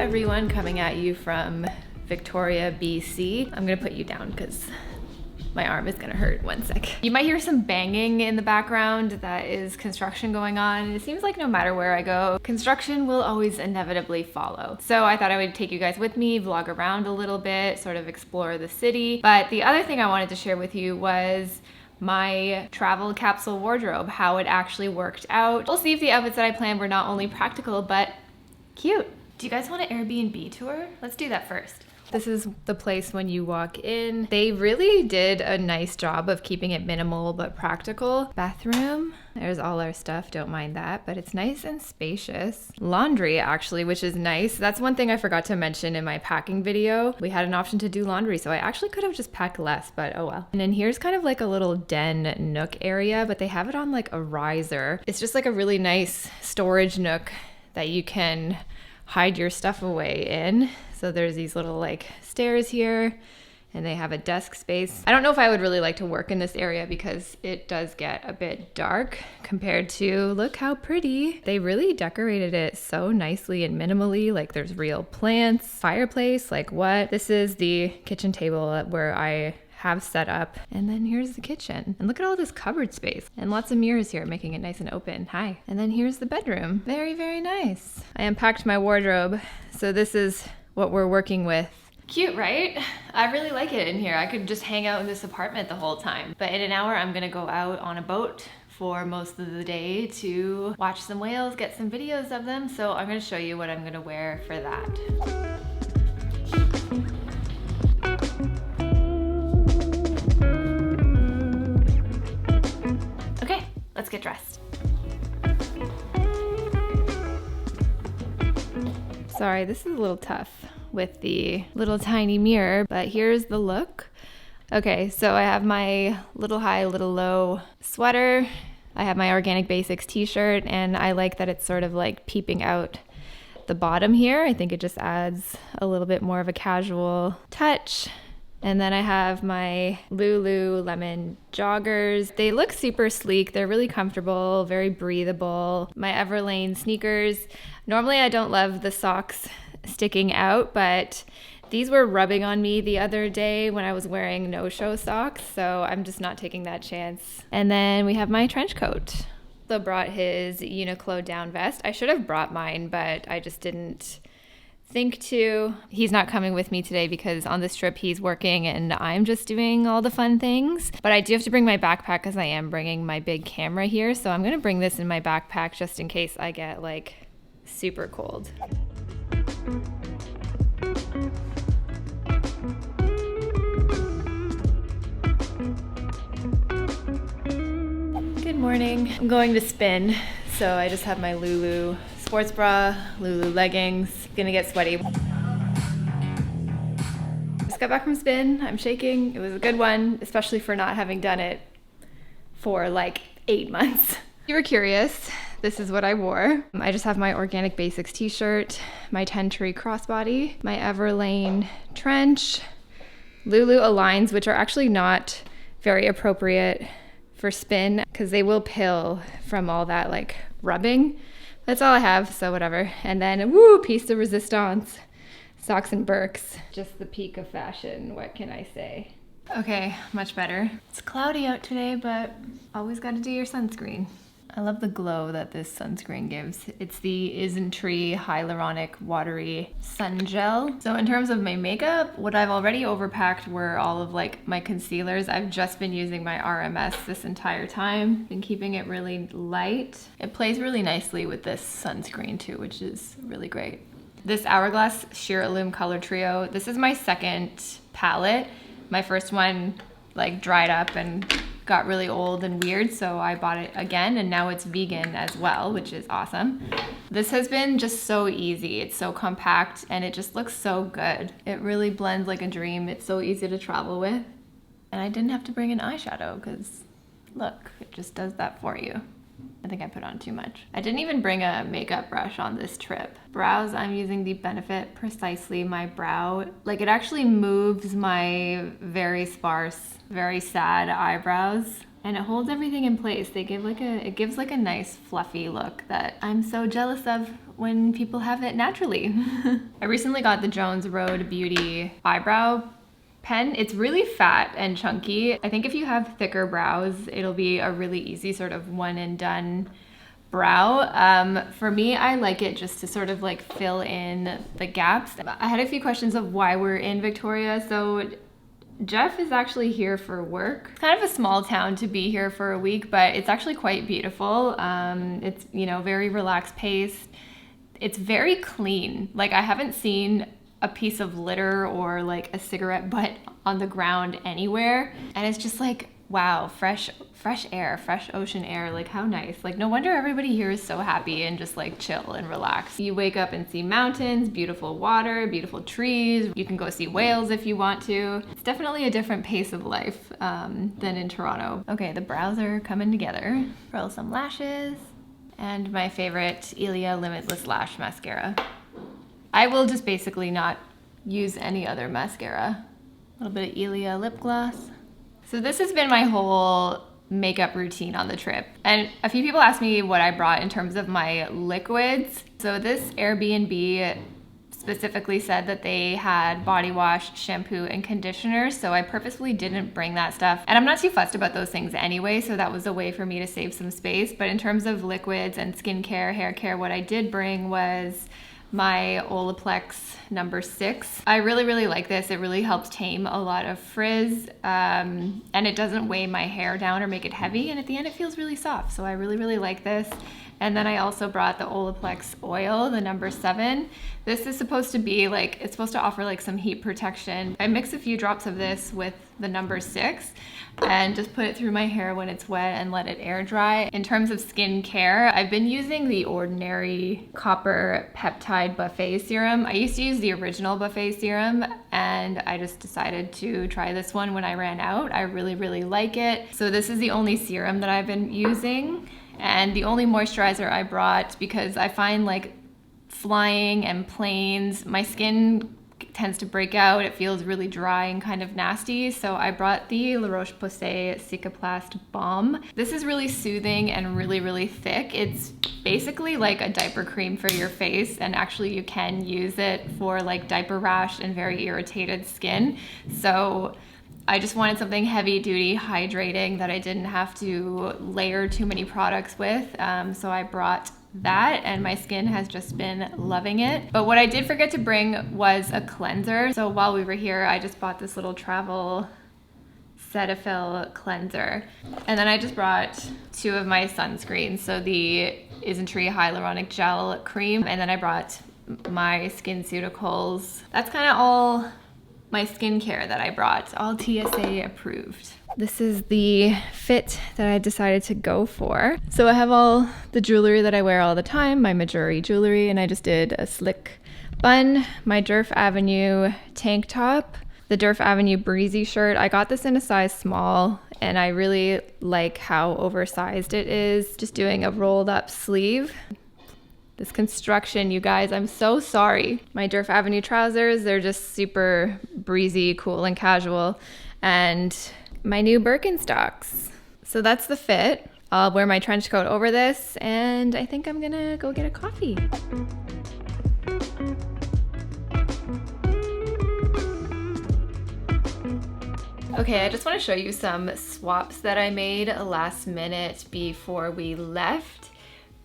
everyone, coming at you from Victoria, BC. I'm gonna put you down because my arm is gonna hurt. One sec. You might hear some banging in the background. That is construction going on. It seems like no matter where I go, construction will always inevitably follow. So I thought I would take you guys with me, vlog around a little bit, sort of explore the city. But the other thing I wanted to share with you was my travel capsule wardrobe, how it actually worked out. We'll see if the outfits that I planned were not only practical, but cute. Do you guys want an Airbnb tour? Let's do that first. This is the place when you walk in. They really did a nice job of keeping it minimal but practical. Bathroom, there's all our stuff, don't mind that, but it's nice and spacious. Laundry actually, which is nice. That's one thing I forgot to mention in my packing video. We had an option to do laundry, so I actually could have just packed less, but oh well. And then here's kind of like a little den nook area, but they have it on like a riser. It's just like a really nice storage nook that you can hide your stuff away in. So there's these little like stairs here, and they have a desk space. I don't know if I would really like to work in this area because it does get a bit dark compared to, look how pretty. They really decorated it so nicely and minimally, like there's real plants, fireplace, like what? This is the kitchen table where I have set up. And then here's the kitchen. And look at all this cupboard space and lots of mirrors here, making it nice and open. Hi. And then here's the bedroom. Very, very nice. I unpacked my wardrobe. So this is what we're working with. Cute, right? I really like it in here. I could just hang out in this apartment the whole time. But in an hour, I'm gonna go out on a boat for most of the day to watch some whales, get some videos of them. So I'm gonna show you what I'm gonna wear for that. Let's get dressed. Sorry, this is a little tough with the little tiny mirror, but here's the look. Okay, so I have my little high, little low sweater. I have my Organic Basics t-shirt, and I like that it's sort of like peeping out the bottom here. I think it just adds a little bit more of a casual touch. And then I have my Lululemon joggers. They look super sleek. They're really comfortable, very breathable. My Everlane sneakers. Normally I don't love the socks sticking out, but these were rubbing on me the other day when I was wearing no-show socks, so I'm just not taking that chance. And then we have my trench coat. So brought his Uniqlo down vest. I should have brought mine, but I just didn't think to. He's not coming with me today because on this trip he's working and I'm just doing all the fun things. But I do have to bring my backpack because I am bringing my big camera here. So I'm gonna bring this in my backpack just in case I get like super cold. Good morning. I'm going to spin. So I just have my Lulu sports bra, Lulu leggings. Gonna get sweaty. Just got back from spin. I'm shaking. It was a good one, especially for not having done it for like 8 months. If you were curious, this is what I wore. I just have my Organic Basics t-shirt, my 10 Tree crossbody, my Everlane trench, Lulu Aligns, which are actually not very appropriate for spin because they will pill from all that like rubbing. That's all I have, so whatever. And then, woo, piece de resistance. Socks and Birks. Just the peak of fashion, what can I say? Okay, much better. It's cloudy out today, but always gotta do your sunscreen. I love the glow that this sunscreen gives. It's the Isntree Hyaluronic Watery Sun Gel. So in terms of my makeup, what I've already overpacked were all of like my concealers. I've just been using my RMS this entire time. Been keeping it really light. It plays really nicely with this sunscreen too, which is really great. This Hourglass Sheer Illume Color Trio, this is my second palette. My first one like dried up and got really old and weird, so I bought it again, and now it's vegan as well, which is awesome. This has been just so easy. It's so compact and it just looks so good. It really blends like a dream. It's so easy to travel with. And I didn't have to bring an eyeshadow because look, it just does that for you. I think I put on too much. I didn't even bring a makeup brush on this trip. Brows, I'm using the Benefit Precisely My Brow. Like it actually moves my very sparse, very sad eyebrows and it holds everything in place. It gives like a nice fluffy look that I'm so jealous of when people have it naturally. I recently got the Jones Road Beauty eyebrow pen. It's really fat and chunky. I think if you have thicker brows, it'll be a really easy sort of one and done brow. For me, I like it just to sort of like fill in the gaps. I had a few questions of why we're in Victoria. So Jeff is actually here for work. It's kind of a small town to be here for a week, but it's actually quite beautiful. It's, you know, very relaxed pace. It's very clean. Like, I haven't seen a piece of litter or like a cigarette butt on the ground anywhere. And it's just like, wow, fresh air, fresh ocean air, like how nice. Like, no wonder everybody here is so happy and just like chill and relax. You wake up and see mountains, beautiful water, beautiful trees. You can go see whales if you want to. It's definitely a different pace of life than in Toronto. Okay, the brows are coming together. Roll some lashes. And my favorite Ilia Limitless Lash Mascara. I will just basically not use any other mascara. A little bit of Ilia lip gloss. So this has been my whole makeup routine on the trip. And a few people asked me what I brought in terms of my liquids. So this Airbnb specifically said that they had body wash, shampoo, and conditioner. So I purposefully didn't bring that stuff. And I'm not too fussed about those things anyway, so that was a way for me to save some space. But in terms of liquids and skincare, hair care, what I did bring was my Olaplex number 6. I really like this. It really helps tame a lot of frizz, and it doesn't weigh my hair down or make it heavy, and at the end it feels really soft. So I really like this. And then I also brought the Olaplex oil, the number 7. This is supposed to be like, it's supposed to offer like some heat protection. I mix a few drops of this with the number 6 and just put it through my hair when it's wet and let it air dry. In terms of skincare, I've been using the Ordinary Copper Peptide Buffet Serum. I used to use the original Buffet Serum, and I just decided to try this one when I ran out. I really like it. So this is the only serum that I've been using, and the only moisturizer I brought, because I find like flying and planes, my skin tends to break out. It feels really dry and kind of nasty. So I brought the La Roche-Posay Cicaplast Balm. This is really soothing and really thick. It's basically like a diaper cream for your face, and actually you can use it for like diaper rash and very irritated skin. So I just wanted something heavy duty, hydrating, that I didn't have to layer too many products with. So I brought that, and my skin has just been loving it. But what I did forget to bring was a cleanser. So while we were here, I just bought this little travel Cetaphil cleanser. And then I just brought 2 of my sunscreens. So the Isntree Hyaluronic Gel Cream, and then I brought my SkinCeuticals. That's kind of all my skincare that I brought, all TSA approved. This is the fit that I decided to go for. So I have all the jewelry that I wear all the time, my Majuri jewelry, and I just did a slick bun, my Durf Avenue tank top, the Durf Avenue Breezy shirt. I got this in a size small, and I really like how oversized it is. Just doing a rolled up sleeve. This construction, you guys, I'm so sorry. My Durf Avenue trousers, they're just super breezy, cool, and casual. And my new Birkenstocks. So that's the fit. I'll wear my trench coat over this, and I think I'm gonna go get a coffee. Okay, I just want to show you some swaps that I made last minute before we left,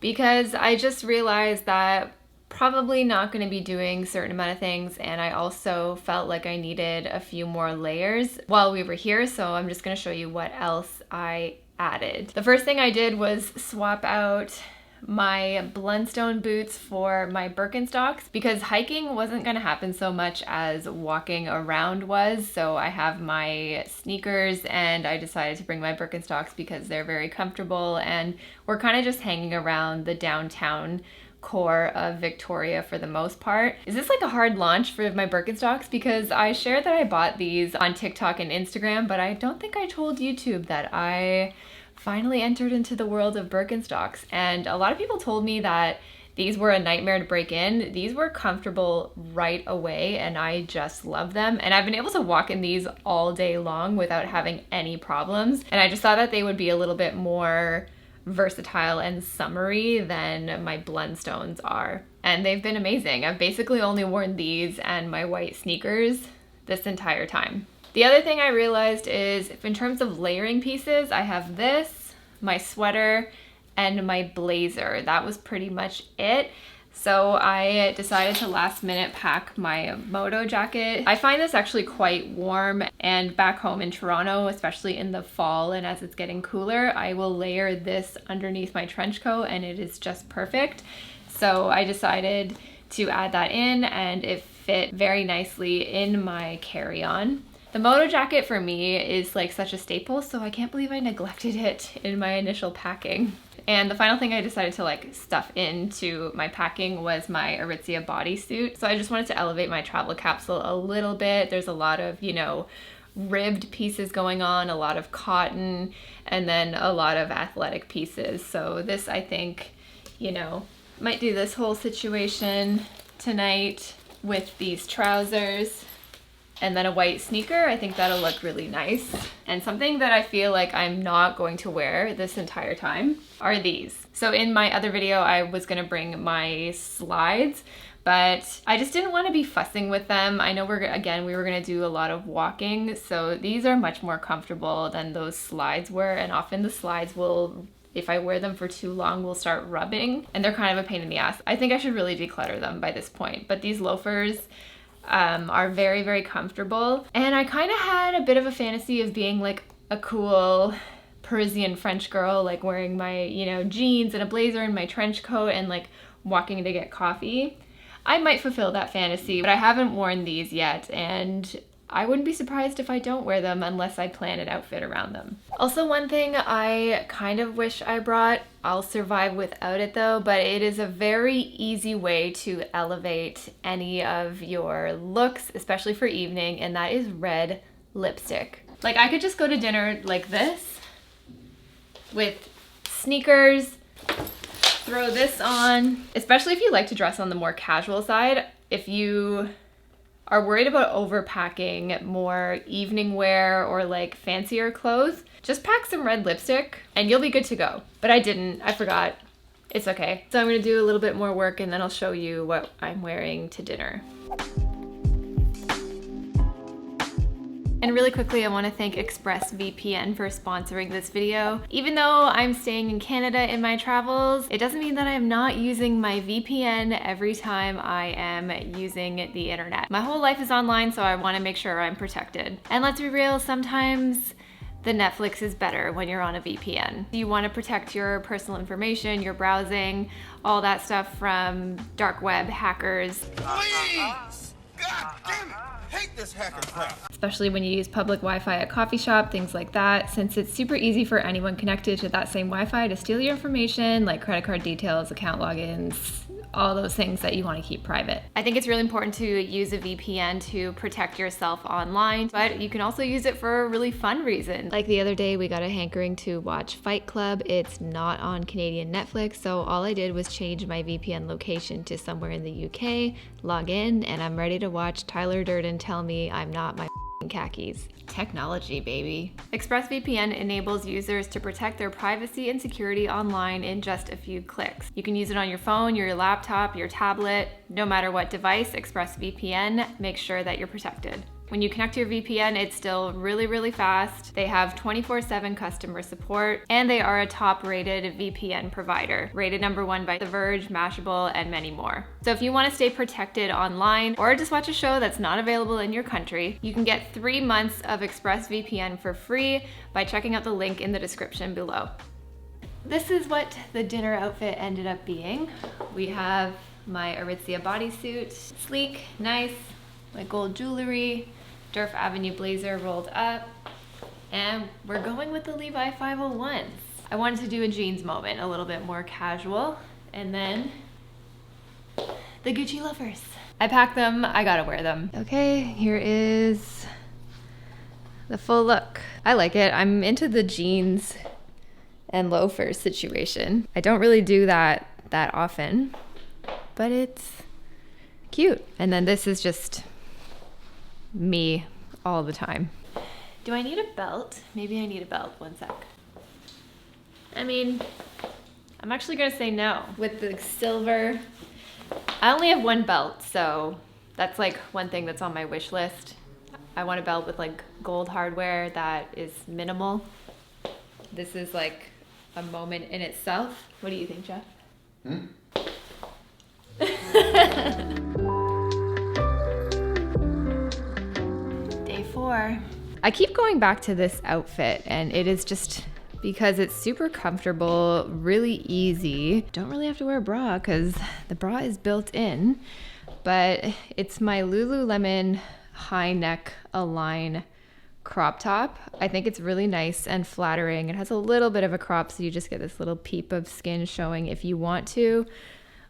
because I just realized that probably not going to be doing a certain amount of things, and I also felt like I needed a few more layers while we were here, so I'm just going to show you what else I added. The first thing I did was swap out my Blundstone boots for my Birkenstocks, because hiking wasn't going to happen so much as walking around was. So I have my sneakers, and I decided to bring my Birkenstocks because they're very comfortable, and we're kind of just hanging around the downtown core of Victoria for the most part. Is this like a hard launch for my Birkenstocks? Because I shared that I bought these on TikTok and Instagram, but I don't think I told YouTube that I finally entered into the world of Birkenstocks. And a lot of people told me that these were a nightmare to break in. These were comfortable right away, and I just love them. And I've been able to walk in these all day long without having any problems. And I just thought that they would be a little bit more versatile and summery than my Blundstones are. And they've been amazing. I've basically only worn these and my white sneakers this entire time. The other thing I realized is in terms of layering pieces, I have this, my sweater, and my blazer. That was pretty much it. So I decided to last minute pack my moto jacket. I find this actually quite warm, and back home in Toronto, especially in the fall and as it's getting cooler, I will layer this underneath my trench coat and it is just perfect. So I decided to add that in, and it fit very nicely in my carry-on. The moto jacket for me is like such a staple, so I can't believe I neglected it in my initial packing. And the final thing I decided to like stuff into my packing was my Aritzia bodysuit. So I just wanted to elevate my travel capsule a little bit. There's a lot of, you know, ribbed pieces going on, a lot of cotton, and then a lot of athletic pieces. So this, I think, you know, might do this whole situation tonight with these trousers and then a white sneaker. I think that'll look really nice. And something that I feel like I'm not going to wear this entire time are these. So in my other video, I was gonna bring my slides, but I just didn't want to be fussing with them. I know we were gonna do a lot of walking, so these are much more comfortable than those slides were, and often the slides will, if I wear them for too long, will start rubbing, and they're kind of a pain in the ass. I think I should really declutter them by this point, but these loafers are very, very comfortable. And I kind of had a bit of a fantasy of being like a cool Parisian French girl, like wearing my, you know, jeans and a blazer and my trench coat and like walking to get coffee. I might fulfill that fantasy, but I haven't worn these yet, and I wouldn't be surprised if I don't wear them unless I plan an outfit around them. Also, one thing I kind of wish I brought, I'll survive without it though, but it is a very easy way to elevate any of your looks, especially for evening, and that is red lipstick. Like, I could just go to dinner like this with sneakers, throw this on, especially if you like to dress on the more casual side. If you are worried about overpacking more evening wear or like fancier clothes, just pack some red lipstick and you'll be good to go. But I didn't, I forgot. It's okay. So I'm gonna do a little bit more work and then I'll show you what I'm wearing to dinner. And really quickly, I want to thank ExpressVPN for sponsoring this video. Even though I'm staying in Canada in my travels, it doesn't mean that I'm not using my VPN every time I am using the internet. My whole life is online, so I want to make sure I'm protected. And let's be real, sometimes the Netflix is better when you're on a VPN. You want to protect your personal information, your browsing, all that stuff from dark web hackers. Please! God damn it! Hate this hacker crap. Especially when you use public Wi-Fi at coffee shop, things like that, since it's super easy for anyone connected to that same Wi-Fi to steal your information, like credit card details, account logins, all those things that you want to keep private. I think it's really important to use a VPN to protect yourself online, but you can also use it for a really fun reason. Like the other day, we got a hankering to watch Fight Club. It's not on Canadian Netflix, so all I did was change my VPN location to somewhere in the UK, log in, and I'm ready to watch Tyler Durden tell me I'm not my khakis. Technology, baby. ExpressVPN enables users to protect their privacy and security online in just a few clicks. You can use it on your phone, your laptop, your tablet, no matter what device. ExpressVPN makes sure that you're protected. When you connect to your VPN, it's still really, really fast. They have 24/7 customer support, and they are a top-rated VPN provider, rated #1 by The Verge, Mashable, and many more. So if you want to stay protected online or just watch a show that's not available in your country, you can get 3 months of ExpressVPN for free by checking out the link in the description below. This is what the dinner outfit ended up being. We have my Aritzia bodysuit, sleek, nice, my gold jewelry, Durf Avenue blazer rolled up, and we're going with the Levi 501s. I wanted to do a jeans moment, a little bit more casual, and then the Gucci loafers. I packed them, I gotta wear them. Okay, here is the full look. I like it. I'm into the jeans and loafers situation. I don't really do that often, but it's cute. And then this is just me all the time. Do I need a belt? Maybe I need a belt. One sec. I mean, I'm actually gonna say no. With the silver, I only have one belt, so that's like one thing that's on my wish list. I want a belt with like gold hardware that is minimal. This is like a moment in itself. What do you think, Jeff? Day 4. I keep going back to this outfit, and it is just because it's super comfortable, really easy. Don't really have to wear a bra because the bra is built in, but it's my Lululemon high neck Align crop top. I think it's really nice and flattering. It has a little bit of a crop, so you just get this little peep of skin showing if you want to.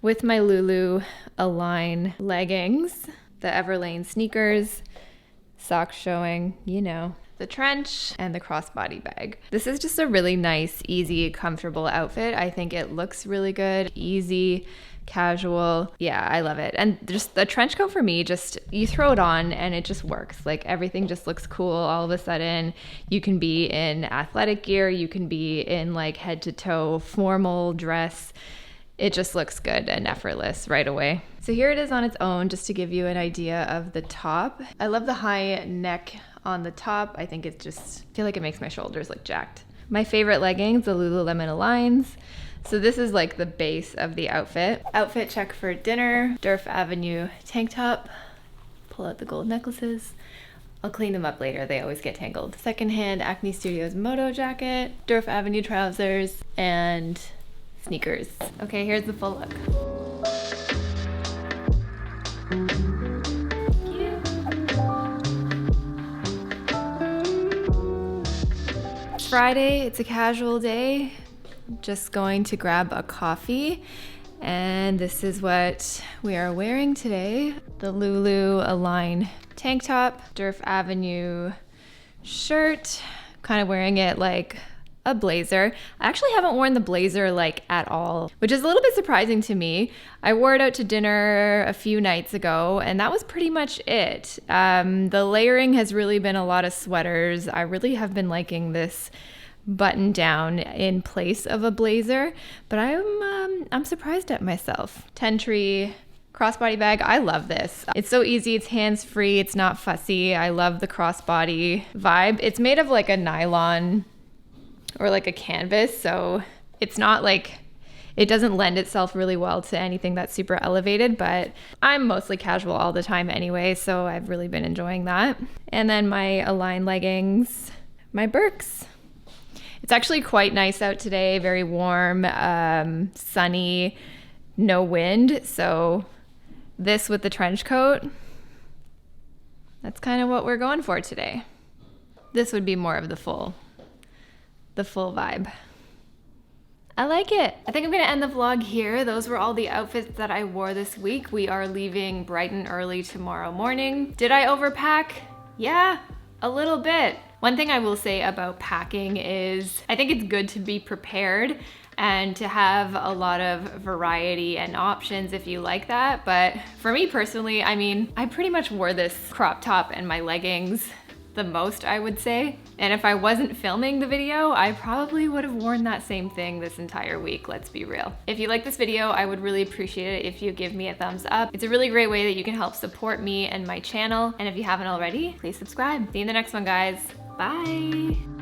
With my Lulu Align leggings, the Everlane sneakers, socks showing, you know, the trench, and the crossbody bag. This is just a really nice, easy, comfortable outfit. I think it looks really good, easy, casual. Yeah, I love it. And just the trench coat for me, just you throw it on and it just works. Like everything just looks cool all of a sudden. You can be in athletic gear, you can be in like head to toe formal dress. It just looks good and effortless right away. So here it is on its own, just to give you an idea of the top. I love the high neck on the top. I think it just, I feel like it makes my shoulders look jacked. My favorite leggings, the Lululemon Aligns. So this is like the base of the outfit. Outfit check for dinner, Durf Avenue tank top. Pull out the gold necklaces. I'll clean them up later, they always get tangled. Secondhand Acne Studios moto jacket, Durf Avenue trousers, and sneakers. Okay, here's the full look. It's Friday, it's a casual day. Just going to grab a coffee, and this is what we are wearing today. The Lulu Align tank top, Durf Avenue shirt, kind of wearing it like a blazer. I actually haven't worn the blazer like at all, which is a little bit surprising to me. I wore it out to dinner a few nights ago, and that was pretty much it. The layering has really been a lot of sweaters. I really have been liking this button down in place of a blazer, but I'm surprised at myself. Tentree crossbody bag, I love this. It's so easy, it's hands-free, it's not fussy. I love the crossbody vibe. It's made of like a nylon or like a canvas, so it's not like, it doesn't lend itself really well to anything that's super elevated, but I'm mostly casual all the time anyway, so I've really been enjoying that. And then my Align leggings, my Birks. It's actually quite nice out today, very warm, sunny, no wind. So this with the trench coat, that's kind of what we're going for today. This would be more of the full vibe. I like it. I think I'm gonna end the vlog here. Those were all the outfits that I wore this week. We are leaving bright and early tomorrow morning. Did I overpack? Yeah, a little bit. One thing I will say about packing is I think it's good to be prepared and to have a lot of variety and options if you like that. But for me personally, I mean, I pretty much wore this crop top and my leggings the most, I would say. And if I wasn't filming the video, I probably would have worn that same thing this entire week, let's be real. If you like this video, I would really appreciate it if you give me a thumbs up. It's a really great way that you can help support me and my channel. And if you haven't already, please subscribe. See you in the next one, guys. Bye.